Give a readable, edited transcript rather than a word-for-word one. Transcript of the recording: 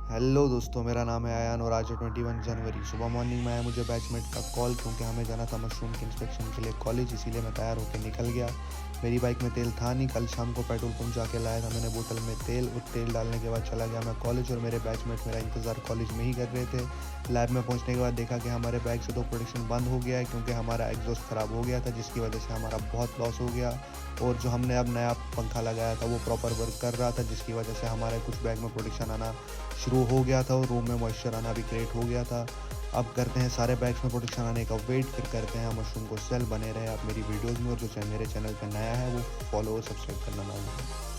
Hello दोस्तों, मेरा नाम है आयान और आज है 21 जनवरी। सुबह मॉर्निंग में आया मुझे बैचमेट का कॉल क्योंकि हमें जाना था मशरूम के इंस्पेक्शन के लिए कॉलेज, इसीलिए मैं तैयार होकर निकल गया। मेरी बाइक में तेल था नहीं, कल शाम को पेट्रोल पंप जाके लाया था मैंने बोतल में तेल, और तेल डालने के बाद चला गया मैं कॉलेज और मेरे बैचमेट मेरा इंतज़ार कॉलेज में ही कर रहे थे। लैब में पहुंचने के बाद देखा कि हमारे बाइक से तो प्रोडक्शन बंद हो गया है क्योंकि हमारा एग्जॉस्ट ख़राब हो गया था, जिसकी वजह से हमारा बहुत लॉस हो गया। और जो हमने अब नया पंखा लगाया था वो प्रॉपर वर्क कर रहा था, जिसकी वजह से हमारे कुछ बैग में प्रोडक्शन आना शुरू हो गया था और रूम में मॉइस्चर आना भी क्रिएट हो गया था। अब करते हैं सारे बैग्स में प्रोडक्शन आने का वेट, फिर करते हैं मशरूम को सेल। बने रहे आप मेरी वीडियोज़ में, और जो मेरे चैनल पर नया है वो फॉलो और सब्सक्राइब करना ना भूलें।